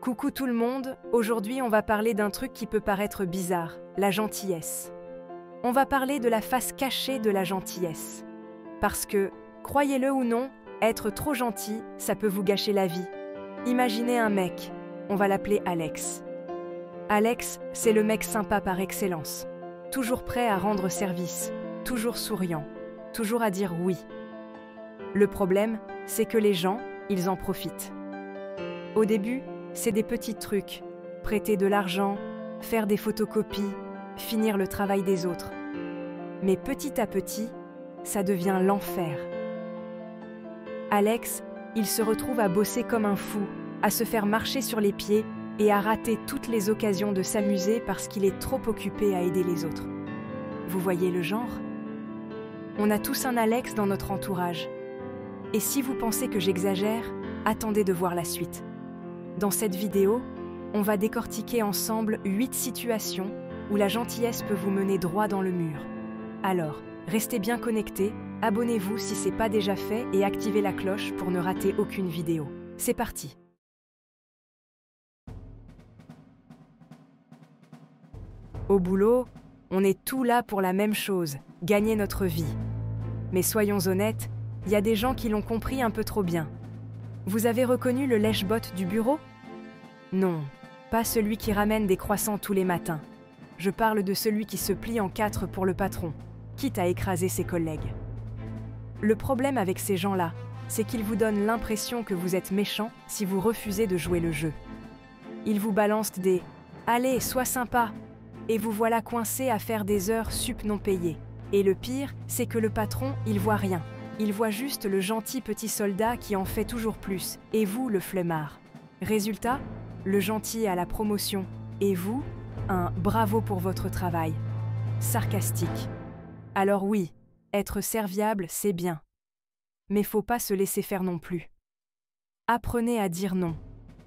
Coucou tout le monde, aujourd'hui on va parler d'un truc qui peut paraître bizarre, la gentillesse. On va parler de la face cachée de la gentillesse. Parce que, croyez-le ou non, être trop gentil, ça peut vous gâcher la vie. Imaginez un mec, on va l'appeler Alex. Alex, c'est le mec sympa par excellence. Toujours prêt à rendre service, toujours souriant, toujours à dire oui. Le problème, c'est que les gens, ils en profitent. Au début, c'est des petits trucs, prêter de l'argent, faire des photocopies, finir le travail des autres. Mais petit à petit, ça devient l'enfer. Alex, il se retrouve à bosser comme un fou, à se faire marcher sur les pieds et à rater toutes les occasions de s'amuser parce qu'il est trop occupé à aider les autres. Vous voyez le genre? On a tous un Alex dans notre entourage. Et si vous pensez que j'exagère, attendez de voir la suite. Dans cette vidéo, on va décortiquer ensemble 8 situations où la gentillesse peut vous mener droit dans le mur. Alors, restez bien connectés, abonnez-vous si ce n'est pas déjà fait et activez la cloche pour ne rater aucune vidéo. C'est parti! Au boulot, on est tous là pour la même chose, gagner notre vie. Mais soyons honnêtes, il y a des gens qui l'ont compris un peu trop bien. Vous avez reconnu le lèche-botte du bureau? Non, pas celui qui ramène des croissants tous les matins. Je parle de celui qui se plie en 4 pour le patron, quitte à écraser ses collègues. Le problème avec ces gens-là, c'est qu'ils vous donnent l'impression que vous êtes méchant si vous refusez de jouer le jeu. Ils vous balancent des « Allez, sois sympa !» et vous voilà coincé à faire des heures sup non payées. Et le pire, c'est que le patron, il voit rien. Il voit juste le gentil petit soldat qui en fait toujours plus, et vous, le flemmard. Résultat, le gentil a la promotion, et vous, un « bravo pour votre travail ». Sarcastique. Alors oui, être serviable, c'est bien. Mais faut pas se laisser faire non plus. Apprenez à dire non,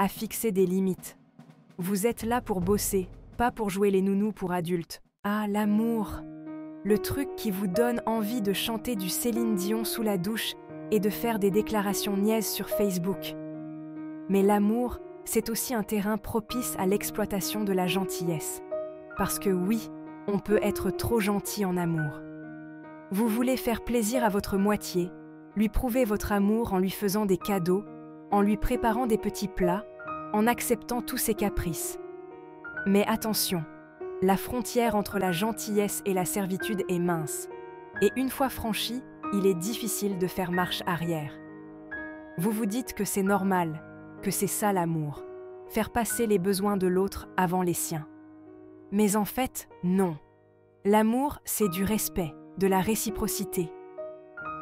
à fixer des limites. Vous êtes là pour bosser, pas pour jouer les nounous pour adultes. Ah, l'amour! Le truc qui vous donne envie de chanter du Céline Dion sous la douche et de faire des déclarations niaises sur Facebook. Mais l'amour, c'est aussi un terrain propice à l'exploitation de la gentillesse. Parce que oui, on peut être trop gentil en amour. Vous voulez faire plaisir à votre moitié, lui prouver votre amour en lui faisant des cadeaux, en lui préparant des petits plats, en acceptant tous ses caprices. Mais attention, la frontière entre la gentillesse et la servitude est mince. Et une fois franchie, il est difficile de faire marche arrière. Vous vous dites que c'est normal, que c'est ça l'amour, faire passer les besoins de l'autre avant les siens. Mais en fait, non. L'amour, c'est du respect, de la réciprocité.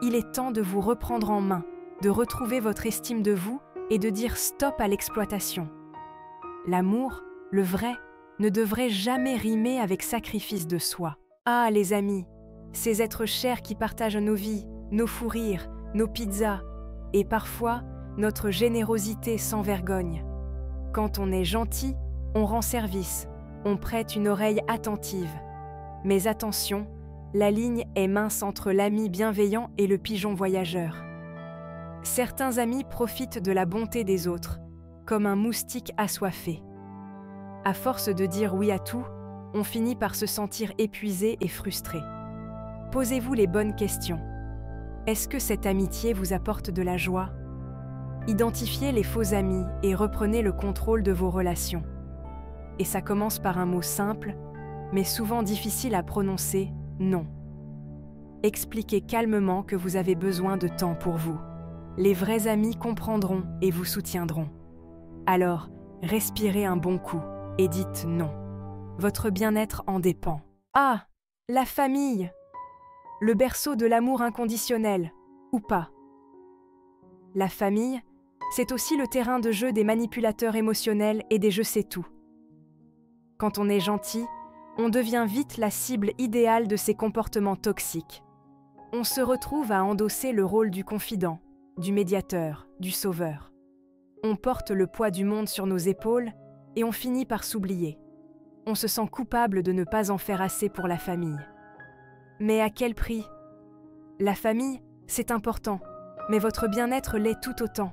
Il est temps de vous reprendre en main, de retrouver votre estime de vous et de dire stop à l'exploitation. L'amour, le vrai, ne devrait jamais rimer avec sacrifice de soi. Ah, les amis, ces êtres chers qui partagent nos vies, nos fous rires, nos pizzas, et parfois notre générosité sans vergogne. Quand on est gentil, on rend service, on prête une oreille attentive. Mais attention, la ligne est mince entre l'ami bienveillant et le pigeon voyageur. Certains amis profitent de la bonté des autres, comme un moustique assoiffé. À force de dire oui à tout, on finit par se sentir épuisé et frustré. Posez-vous les bonnes questions. Est-ce que cette amitié vous apporte de la joie? Identifiez les faux amis et reprenez le contrôle de vos relations. Et ça commence par un mot simple, mais souvent difficile à prononcer, non. Expliquez calmement que vous avez besoin de temps pour vous. Les vrais amis comprendront et vous soutiendront. Alors, respirez un bon coup et dites non. Votre bien-être en dépend. Ah, la famille! Le berceau de l'amour inconditionnel, ou pas. La famille, c'est aussi le terrain de jeu des manipulateurs émotionnels et des je sais tout. Quand on est gentil, on devient vite la cible idéale de ces comportements toxiques. On se retrouve à endosser le rôle du confident, du médiateur, du sauveur. On porte le poids du monde sur nos épaules et on finit par s'oublier. On se sent coupable de ne pas en faire assez pour la famille. Mais à quel prix? La famille, c'est important, mais votre bien-être l'est tout autant.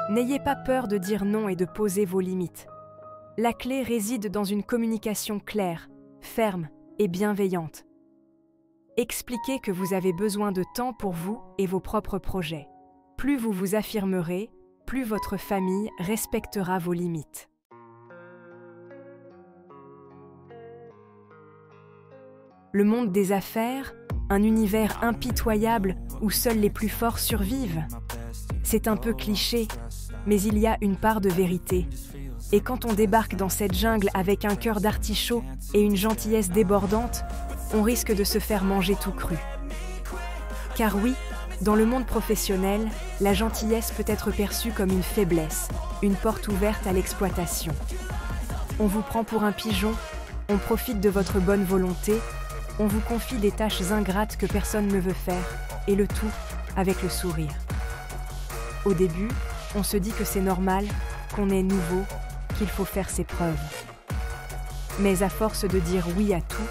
N'ayez pas peur de dire non et de poser vos limites. La clé réside dans une communication claire, ferme et bienveillante. Expliquez que vous avez besoin de temps pour vous et vos propres projets. Plus vous vous affirmerez, plus votre famille respectera vos limites. Le monde des affaires, un univers impitoyable où seuls les plus forts survivent. C'est un peu cliché, mais il y a une part de vérité. Et quand on débarque dans cette jungle avec un cœur d'artichaut et une gentillesse débordante, on risque de se faire manger tout cru. Car oui, dans le monde professionnel, la gentillesse peut être perçue comme une faiblesse, une porte ouverte à l'exploitation. On vous prend pour un pigeon, on profite de votre bonne volonté, on vous confie des tâches ingrates que personne ne veut faire, et le tout avec le sourire. Au début, on se dit que c'est normal, qu'on est nouveau, qu'il faut faire ses preuves. Mais à force de dire oui à tout,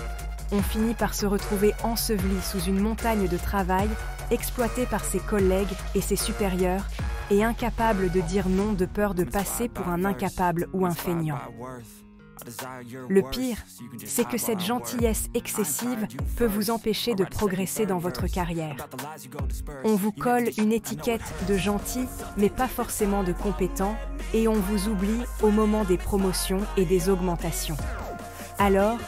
on finit par se retrouver enseveli sous une montagne de travail, exploité par ses collègues et ses supérieurs, et incapable de dire non de peur de passer pour un incapable ou un feignant. Le pire, c'est que cette gentillesse excessive peut vous empêcher de progresser dans votre carrière. On vous colle une étiquette de gentil, mais pas forcément de compétent, et on vous oublie au moment des promotions et des augmentations. Alors,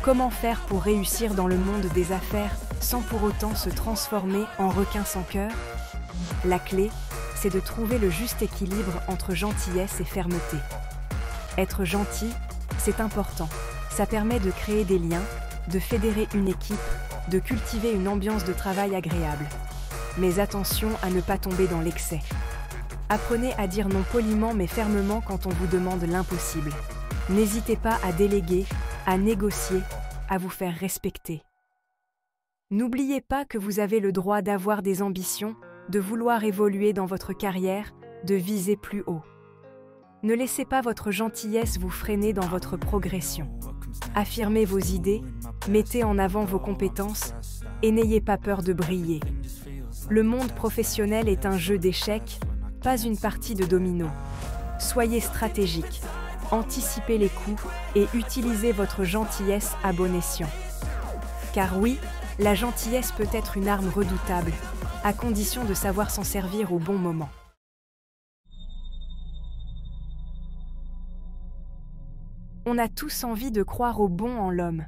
comment faire pour réussir dans le monde des affaires sans pour autant se transformer en requin sans cœur? La clé, c'est de trouver le juste équilibre entre gentillesse et fermeté. Être gentil, c'est important. Ça permet de créer des liens, de fédérer une équipe, de cultiver une ambiance de travail agréable. Mais attention à ne pas tomber dans l'excès. Apprenez à dire non poliment mais fermement quand on vous demande l'impossible. N'hésitez pas à déléguer, à négocier, à vous faire respecter. N'oubliez pas que vous avez le droit d'avoir des ambitions, de vouloir évoluer dans votre carrière, de viser plus haut. Ne laissez pas votre gentillesse vous freiner dans votre progression. Affirmez vos idées, mettez en avant vos compétences et n'ayez pas peur de briller. Le monde professionnel est un jeu d'échecs, pas une partie de domino. Soyez stratégique, anticipez les coups et utilisez votre gentillesse à bon escient. Car oui, la gentillesse peut être une arme redoutable, à condition de savoir s'en servir au bon moment. On a tous envie de croire au bon en l'homme.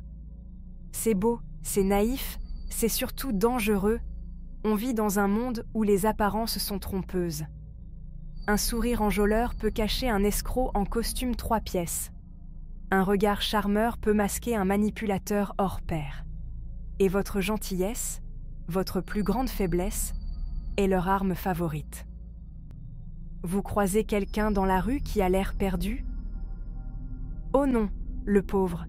C'est beau, c'est naïf, c'est surtout dangereux. On vit dans un monde où les apparences sont trompeuses. Un sourire enjôleur peut cacher un escroc en costume 3 pièces. Un regard charmeur peut masquer un manipulateur hors pair. Et votre gentillesse, votre plus grande faiblesse, est leur arme favorite. Vous croisez quelqu'un dans la rue qui a l'air perdu? Oh non, le pauvre,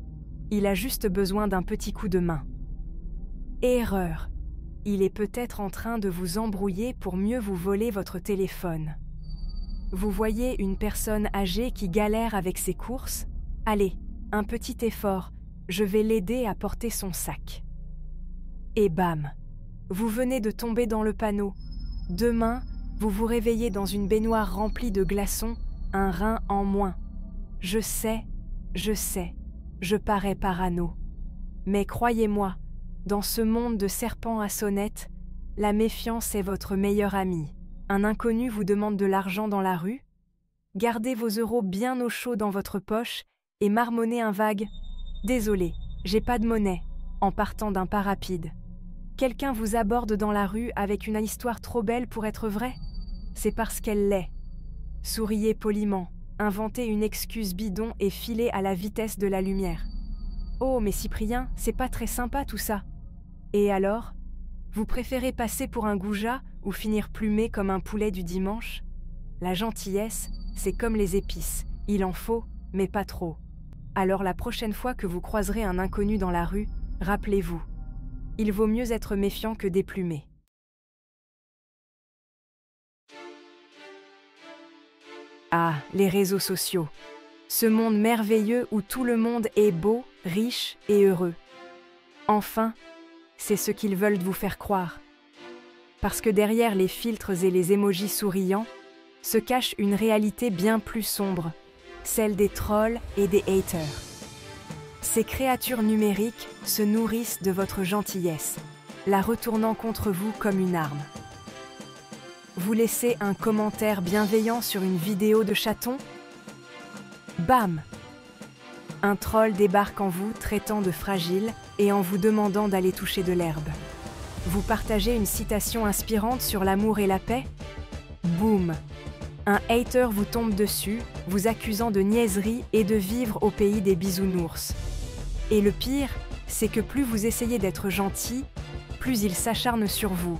il a juste besoin d'un petit coup de main. Erreur, il est peut-être en train de vous embrouiller pour mieux vous voler votre téléphone. Vous voyez une personne âgée qui galère avec ses courses? Allez, un petit effort, je vais l'aider à porter son sac. Et bam, vous venez de tomber dans le panneau. Demain, vous vous réveillez dans une baignoire remplie de glaçons, un rein en moins. Je sais, je parais parano. Mais croyez-moi, dans ce monde de serpents à sonnettes, la méfiance est votre meilleure amie. Un inconnu vous demande de l'argent dans la rue? Gardez vos euros bien au chaud dans votre poche et marmonnez un vague « Désolé, j'ai pas de monnaie » en partant d'un pas rapide. Quelqu'un vous aborde dans la rue avec une histoire trop belle pour être vraie? C'est parce qu'elle l'est. Souriez poliment. Inventer une excuse bidon et filer à la vitesse de la lumière. Oh, mais Cyprien, c'est pas très sympa tout ça. Et alors? Vous préférez passer pour un goujat ou finir plumé comme un poulet du dimanche? La gentillesse, c'est comme les épices. Il en faut, mais pas trop. Alors la prochaine fois que vous croiserez un inconnu dans la rue, rappelez-vous. Il vaut mieux être méfiant que déplumé. Ah, les réseaux sociaux. Ce monde merveilleux où tout le monde est beau, riche et heureux. Enfin, c'est ce qu'ils veulent vous faire croire. Parce que derrière les filtres et les émojis souriants, se cache une réalité bien plus sombre, celle des trolls et des haters. Ces créatures numériques se nourrissent de votre gentillesse, la retournant contre vous comme une arme. Vous laissez un commentaire bienveillant sur une vidéo de chaton? Bam! Un troll débarque en vous traitant de fragile et en vous demandant d'aller toucher de l'herbe. Vous partagez une citation inspirante sur l'amour et la paix? Boum! Un hater vous tombe dessus, vous accusant de niaiserie et de vivre au pays des bisounours. Et le pire, c'est que plus vous essayez d'être gentil, plus ils s'acharnent sur vous.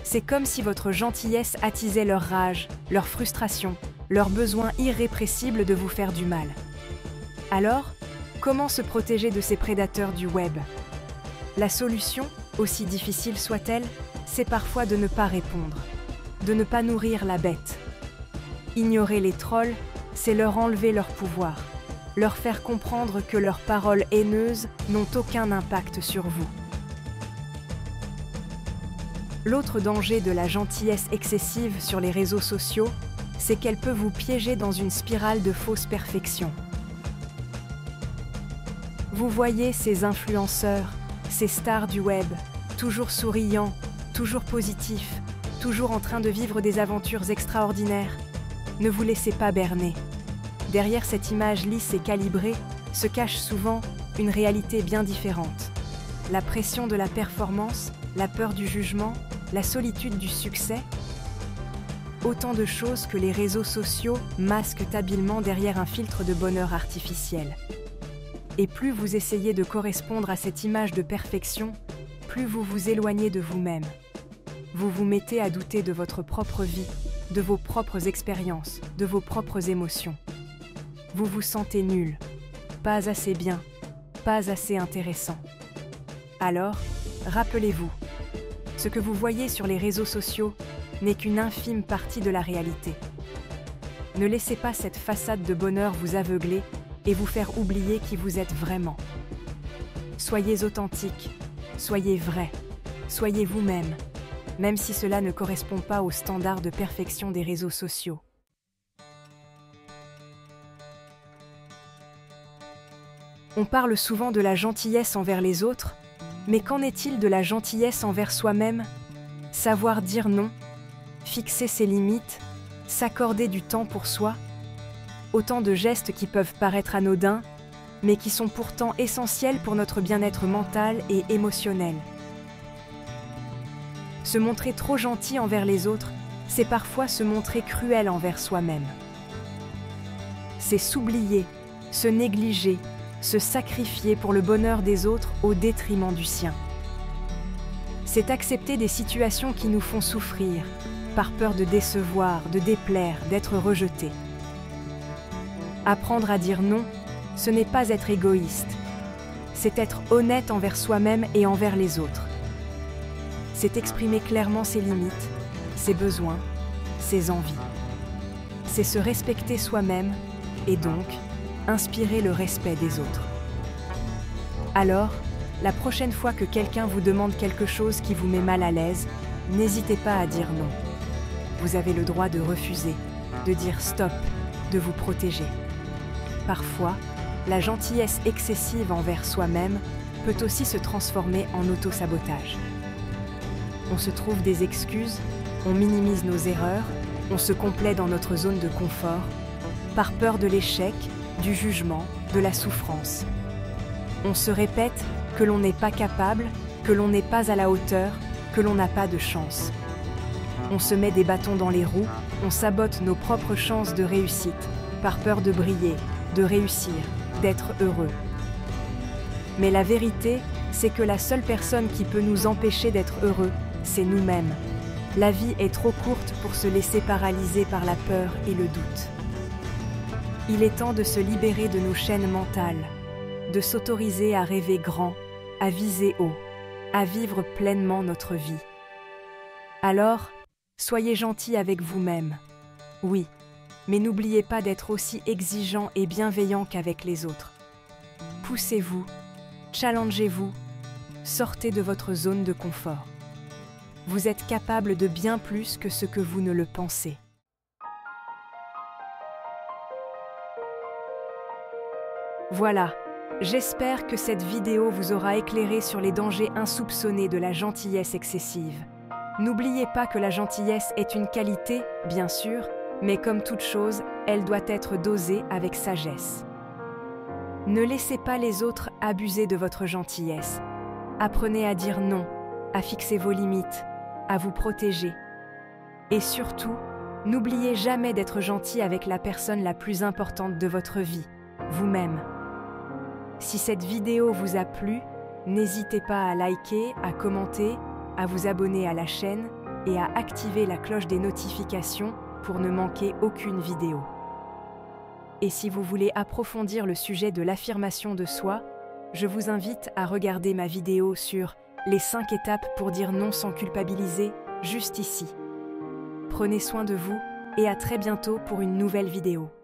C'est comme si votre gentillesse attisait leur rage, leur frustration, leur besoin irrépressible de vous faire du mal. Alors, comment se protéger de ces prédateurs du web? La solution, aussi difficile soit-elle, c'est parfois de ne pas répondre, de ne pas nourrir la bête. Ignorer les trolls, c'est leur enlever leur pouvoir, leur faire comprendre que leurs paroles haineuses n'ont aucun impact sur vous. L'autre danger de la gentillesse excessive sur les réseaux sociaux, c'est qu'elle peut vous piéger dans une spirale de fausse perfection. Vous voyez ces influenceurs, ces stars du web, toujours souriants, toujours positifs, toujours en train de vivre des aventures extraordinaires. Ne vous laissez pas berner. Derrière cette image lisse et calibrée se cache souvent une réalité bien différente. La pression de la performance, la peur du jugement, la solitude du succès. Autant de choses que les réseaux sociaux masquent habilement derrière un filtre de bonheur artificiel. Et plus vous essayez de correspondre à cette image de perfection, plus vous vous éloignez de vous-même. Vous vous mettez à douter de votre propre vie, de vos propres expériences, de vos propres émotions. Vous vous sentez nul, pas assez bien, pas assez intéressant. Alors, rappelez-vous, ce que vous voyez sur les réseaux sociaux n'est qu'une infime partie de la réalité. Ne laissez pas cette façade de bonheur vous aveugler et vous faire oublier qui vous êtes vraiment. Soyez authentique, soyez vrai, soyez vous-même, même si cela ne correspond pas aux standards de perfection des réseaux sociaux. On parle souvent de la gentillesse envers les autres, mais qu'en est-il de la gentillesse envers soi-même? Savoir dire non, fixer ses limites, s'accorder du temps pour soi, autant de gestes qui peuvent paraître anodins, mais qui sont pourtant essentiels pour notre bien-être mental et émotionnel. Se montrer trop gentil envers les autres, c'est parfois se montrer cruel envers soi-même. C'est s'oublier, se négliger, se sacrifier pour le bonheur des autres au détriment du sien. C'est accepter des situations qui nous font souffrir, par peur de décevoir, de déplaire, d'être rejeté. Apprendre à dire non, ce n'est pas être égoïste, c'est être honnête envers soi-même et envers les autres. C'est exprimer clairement ses limites, ses besoins, ses envies. C'est se respecter soi-même et donc inspirer le respect des autres. Alors, la prochaine fois que quelqu'un vous demande quelque chose qui vous met mal à l'aise, n'hésitez pas à dire non. Vous avez le droit de refuser, de dire stop, de vous protéger. Parfois, la gentillesse excessive envers soi-même peut aussi se transformer en auto-sabotage. On se trouve des excuses, on minimise nos erreurs, on se complaît dans notre zone de confort, par peur de l'échec, du jugement, de la souffrance. On se répète que l'on n'est pas capable, que l'on n'est pas à la hauteur, que l'on n'a pas de chance. On se met des bâtons dans les roues, on sabote nos propres chances de réussite, par peur de briller, de réussir, d'être heureux. Mais la vérité, c'est que la seule personne qui peut nous empêcher d'être heureux, c'est nous-mêmes. La vie est trop courte pour se laisser paralyser par la peur et le doute. Il est temps de se libérer de nos chaînes mentales, de s'autoriser à rêver grand, à viser haut, à vivre pleinement notre vie. Alors, soyez gentils avec vous-même. Oui, mais n'oubliez pas d'être aussi exigeant et bienveillant qu'avec les autres. Poussez-vous, challengez-vous, sortez de votre zone de confort. Vous êtes capable de bien plus que ce que vous ne le pensez. Voilà, j'espère que cette vidéo vous aura éclairé sur les dangers insoupçonnés de la gentillesse excessive. N'oubliez pas que la gentillesse est une qualité, bien sûr, mais comme toute chose, elle doit être dosée avec sagesse. Ne laissez pas les autres abuser de votre gentillesse. Apprenez à dire non, à fixer vos limites, à vous protéger. Et surtout, n'oubliez jamais d'être gentil avec la personne la plus importante de votre vie, vous-même. Si cette vidéo vous a plu, n'hésitez pas à liker, à commenter, à vous abonner à la chaîne et à activer la cloche des notifications pour ne manquer aucune vidéo. Et si vous voulez approfondir le sujet de l'affirmation de soi, je vous invite à regarder ma vidéo sur les 5 étapes pour dire non sans culpabiliser, juste ici. Prenez soin de vous et à très bientôt pour une nouvelle vidéo.